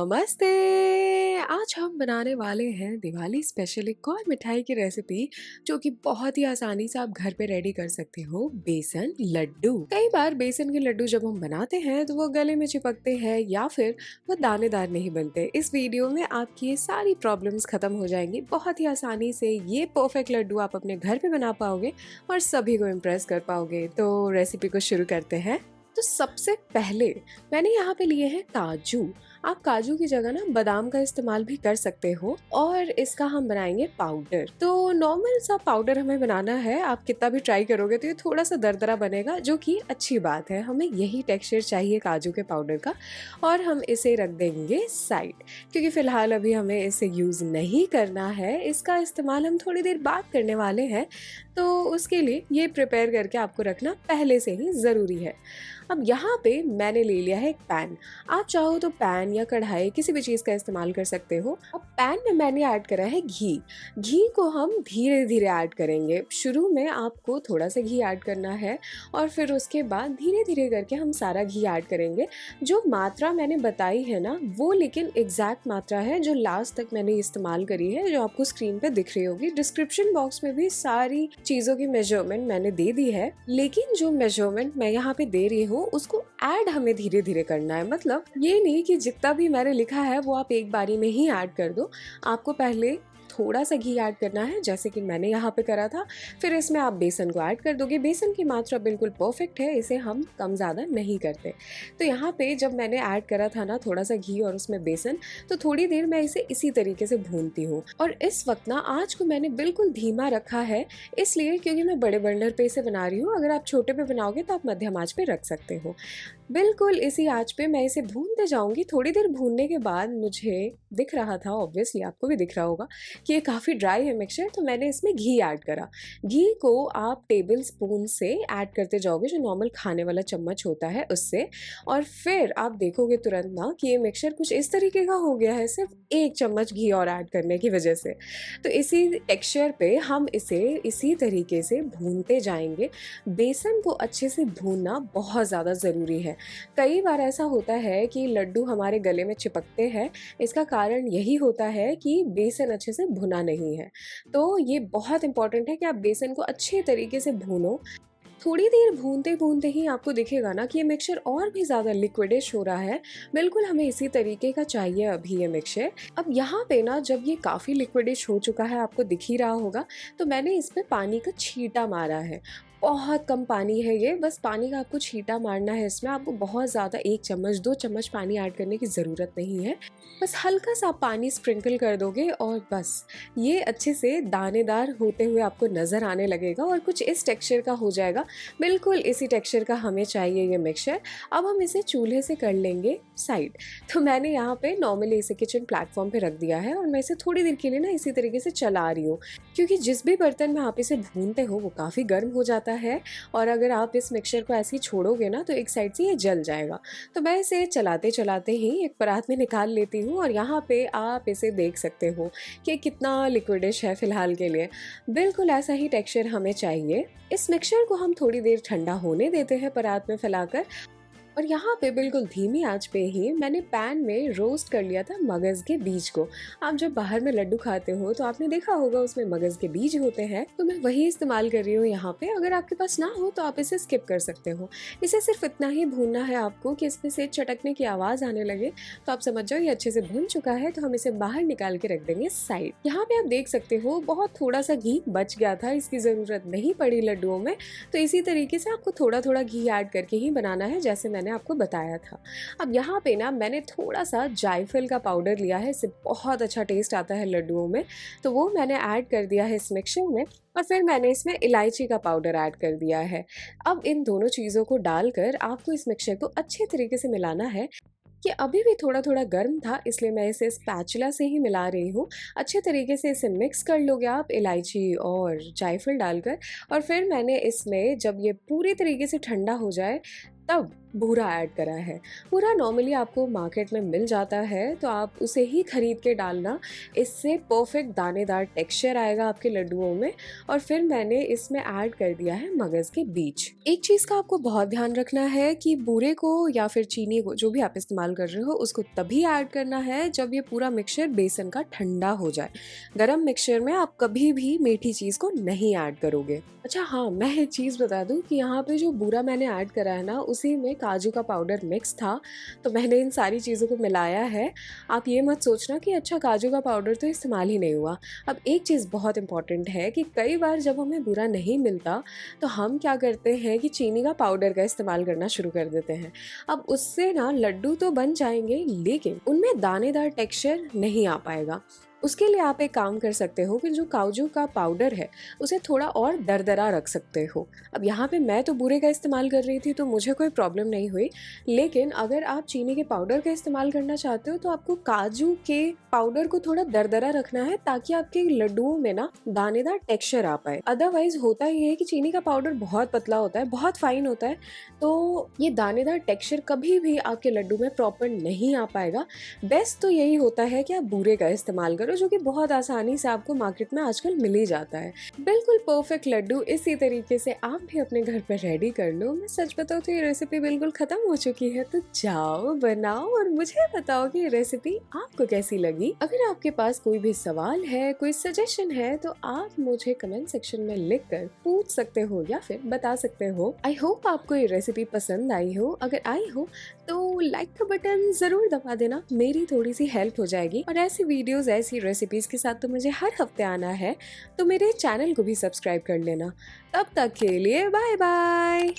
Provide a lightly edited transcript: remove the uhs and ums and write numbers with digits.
नमस्ते। आज हम बनाने वाले हैं दिवाली स्पेशल एक और मिठाई की रेसिपी जो कि बहुत ही आसानी से आप घर पे रेडी कर सकते हो, बेसन लड्डू। कई बार बेसन के लड्डू जब हम बनाते हैं तो वो गले में चिपकते हैं या फिर वो दानेदार नहीं बनते। इस वीडियो में आपकी ये सारी प्रॉब्लम्स खत्म हो जाएंगी। बहुत ही आसानी से ये परफेक्ट लड्डू आप अपने घर पे बना पाओगे और सभी को इम्प्रेस कर पाओगे। तो रेसिपी को शुरू करते हैं। तो सबसे पहले मैंने यहाँ पे लिए हैं काजू। आप काजू की जगह ना बादाम का इस्तेमाल भी कर सकते हो और इसका हम बनाएंगे पाउडर। तो नॉर्मल सा पाउडर हमें बनाना है। आप कितना भी ट्राई करोगे तो ये थोड़ा सा दरदरा बनेगा, जो कि अच्छी बात है। हमें यही टेक्सचर चाहिए काजू के पाउडर का और हम इसे रख देंगे साइड, क्योंकि फिलहाल अभी हमें इसे यूज़ नहीं करना है। इसका इस्तेमाल हम थोड़ी देर बाद करने वाले हैं, तो उसके लिए ये प्रिपेयर करके आपको रखना पहले से ही ज़रूरी है। अब यहाँ पे मैंने ले लिया है एक पैन। आप चाहो तो पैन या कढ़ाई किसी भी चीज़ का इस्तेमाल कर सकते हो। अब पैन में मैंने ऐड करा है घी। घी को हम धीरे धीरे ऐड करेंगे। शुरू में आपको थोड़ा सा घी ऐड करना है और फिर उसके बाद धीरे धीरे करके हम सारा घी ऐड करेंगे। जो मात्रा मैंने बताई है ना, वो लेकिन एग्जैक्ट मात्रा है जो लास्ट तक मैंने इस्तेमाल करी है, जो आपको स्क्रीन पे दिख रही होगी। डिस्क्रिप्शन बॉक्स में भी सारी चीज़ों की मेजरमेंट मैंने दे दी है, लेकिन जो मेजरमेंट मैं यहाँ पे दे रही हूँ उसको ऐड हमें धीरे धीरे करना है। मतलब ये नहीं कि जितना भी मैंने लिखा है वो आप एक बारी में ही ऐड कर दो। आपको पहले थोड़ा सा घी ऐड करना है, जैसे कि मैंने यहाँ पे करा था। फिर इसमें आप बेसन को ऐड कर दोगे। बेसन की मात्रा बिल्कुल परफेक्ट है, इसे हम कम ज़्यादा नहीं करते। तो यहाँ पे जब मैंने ऐड करा था ना थोड़ा सा घी और उसमें बेसन, तो थोड़ी देर मैं इसे इसी तरीके से भूनती हूँ। और इस वक्त ना आँच को मैंने बिल्कुल धीमा रखा है, इसलिए क्योंकि मैं बड़े बर्नर पे इसे बना रही हूँ। अगर आप छोटे पे बनाओगे तो आप मध्यम आँच पे रख सकते हो। बिल्कुल इसी आँच पे मैं इसे भूनते जाऊँगी। थोड़ी देर भूनने के बाद मुझे दिख रहा था, ऑब्वियसली आपको भी दिख रहा होगा, कि ये काफ़ी ड्राई है मिक्सचर, तो मैंने इसमें घी ऐड करा। घी को आप टेबल स्पून से ऐड करते जाओगे, जो नॉर्मल खाने वाला चम्मच होता है उससे। और फिर आप देखोगे तुरंत ना कि ये मिक्सचर कुछ इस तरीके का हो गया है, सिर्फ एक चम्मच घी और ऐड करने की वजह से। तो इसी टेक्सचर पे हम इसे इसी तरीके से भूनते जाएंगे। बेसन को अच्छे से भूनना बहुत ज़्यादा ज़रूरी है। कई बार ऐसा होता है कि लड्डू हमारे गले में चिपकते हैं। इसका कारण यही होता है कि बेसन अच्छे से भुना नहीं है। तो ये बहुत इंपॉर्टेंट है कि आप बेसन को अच्छे तरीके से भूनो। थोड़ी देर भूनते भूनते ही आपको दिखेगा ना कि ये मिक्सचर और भी ज़्यादा लिक्विडिश हो रहा है। बिल्कुल हमें इसी तरीके का चाहिए अभी ये मिक्सचर। अब यहाँ पे ना जब ये काफ़ी लिक्विडिश हो चुका है, आपको दिख ही रहा होगा, तो मैंने इसमें पानी का छींटा मारा है। बहुत कम पानी है ये, बस पानी का आपको छींटा मारना है इसमें। आपको बहुत ज़्यादा 1 चम्मच 2 चम्मच पानी ऐड करने की ज़रूरत नहीं है। बस हल्का सा आप पानी स्प्रिंकल कर दोगे और बस ये अच्छे से दानेदार होते हुए आपको नज़र आने लगेगा और कुछ इस टेक्सचर का हो जाएगा। बिल्कुल इसी टेक्सचर का हमें चाहिए ये मिक्सचर। अब हम इसे चूल्हे से कर लेंगे साइड। तो मैंने यहाँ पे नॉर्मली इसे किचन प्लेटफॉर्म पे रख दिया है और मैं इसे थोड़ी देर के लिए ना इसी तरीके से चला रही हूँ, क्योंकि जिस भी बर्तन में आप इसे भूनते हो वो काफ़ी गर्म हो जाता है और अगर आप इस मिक्सचर को ऐसे ही छोड़ोगे ना तो एक साइड से ये जल जाएगा। तो मैं इसे चलाते चलाते ही एक परात में निकाल लेती हूँ और यहाँ पे आप इसे देख सकते हो कि कितना लिक्विडिश है फिलहाल के लिए। बिल्कुल ऐसा ही टेक्सचर हमें चाहिए। इस मिक्सचर को हम थोड़ी देर ठंडा होने देते हैं परात में फैलाकर। और यहाँ पे बिल्कुल धीमी आंच पे ही मैंने पैन में रोस्ट कर लिया था मगज़ के बीज को। आप जब बाहर में लड्डू खाते हो तो आपने देखा होगा उसमें मगज़ के बीज होते हैं, तो मैं वही इस्तेमाल कर रही हूँ यहाँ पे। अगर आपके पास ना हो तो आप इसे स्किप कर सकते हो। इसे सिर्फ इतना ही भूनना है आपको कि इसमें से चटकने की आवाज़ आने लगे, तो आप समझ जाओ ये अच्छे से भुन चुका है। तो हम इसे बाहर निकाल के रख देंगे साइड। यहाँ पे आप देख सकते हो बहुत थोड़ा सा घी बच गया था, इसकी ज़रूरत नहीं पड़ी लड्डुओं में। तो इसी तरीके से आपको थोड़ा थोड़ा घी ऐड करके ही बनाना है, जैसे मैंने आपको बताया था। अब यहाँ पे ना मैंने थोड़ा सा जायफल का पाउडर लिया है, इससे बहुत अच्छा टेस्ट आता है लड्डुओं में, तो वो मैंने ऐड कर दिया है इस मिक्सचर में। और फिर मैंने इसमें इलायची का पाउडर ऐड कर दिया है। अब इन दोनों चीज़ों को डालकर आपको इस मिक्सचर को अच्छे तरीके से मिलाना है। कि अभी भी थोड़ा थोड़ा गर्म था, इसलिए मैं इसे स्पैचुला से ही मिला रही हूँ। अच्छे तरीके से इसे मिक्स कर लोगे आप इलायची और जायफल डालकर। और फिर मैंने इसमें जब ये पूरी तरीके से ठंडा हो जाए तब बूरा ऐड करा है। बूरा नॉर्मली आपको मार्केट में मिल जाता है, तो आप उसे ही खरीद के डालना। इससे परफेक्ट दानेदार टेक्सचर आएगा आपके लड्डुओं में। और फिर मैंने इसमें ऐड कर दिया है मगज़ के बीज। एक चीज़ का आपको बहुत ध्यान रखना है कि बूरे को या फिर चीनी को, जो भी आप इस्तेमाल कर रहे हो, उसको तभी ऐड करना है जब ये पूरा मिक्सचर बेसन का ठंडा हो जाए। गरम मिक्सचर में आप कभी भी मीठी चीज़ को नहीं ऐड करोगे। अच्छा हाँ, मैं एक चीज़ बता दूं कि यहाँ पे जो बूरा मैंने ऐड करा है ना, उसी में काजू का पाउडर मिक्स था, तो मैंने इन सारी चीज़ों को मिलाया है। आप ये मत सोचना कि अच्छा काजू का पाउडर तो इस्तेमाल ही नहीं हुआ। अब एक चीज़ बहुत इंपॉर्टेंट है कि कई बार जब हमें बूरा नहीं मिलता तो हम क्या करते हैं कि चीनी का पाउडर का इस्तेमाल करना शुरू कर देते हैं। अब उससे ना लड्डू तो बन जाएंगे, लेकिन उनमें दानेदार टेक्सचर नहीं आ पाएगा। उसके लिए आप एक काम कर सकते हो कि जो काजू का पाउडर है उसे थोड़ा और दरदरा रख सकते हो। अब यहाँ पे मैं तो बूरे का इस्तेमाल कर रही थी, तो मुझे कोई प्रॉब्लम नहीं हुई, लेकिन अगर आप चीनी के पाउडर का इस्तेमाल करना चाहते हो तो आपको काजू के पाउडर को थोड़ा दरदरा रखना है, ताकि आपके लड्डुओं में ना दानेदार टेक्सचर आ पाए। अदरवाइज होता ही है कि चीनी का पाउडर बहुत पतला होता है, बहुत फाइन होता है, तो ये दानेदार टेक्सचर कभी भी आपके लड्डू में प्रॉपर नहीं आ पाएगा। बेस्ट तो यही होता है कि आप बूरे का इस्तेमाल करो, जो कि बहुत आसानी से आपको मार्केट में आजकल मिल ही जाता है। बिल्कुल परफेक्ट लड्डू इसी तरीके से आप भी अपने घर पर रेडी कर लो। मैं सच बताऊं तो ये रेसिपी बिल्कुल खत्म हो चुकी है, तो जाओ बनाओ और मुझे बताओ कि ये रेसिपी आपको कैसी लगी। अगर आपके पास कोई भी सवाल है, कोई सजेशन है, तो आप मुझे कमेंट सेक्शन में लिख कर पूछ सकते हो या फिर बता सकते हो। आई होप आपको ये रेसिपी पसंद आई हो। अगर आई हो तो लाइक का बटन जरूर दबा देना, मेरी थोड़ी सी हेल्प हो जाएगी। और ऐसी वीडियोस, ऐसी रेसिपीज के साथ तो मुझे हर हफ्ते आना है, तो मेरे चैनल को भी सब्सक्राइब कर लेना। तब तक के लिए बाय बाय।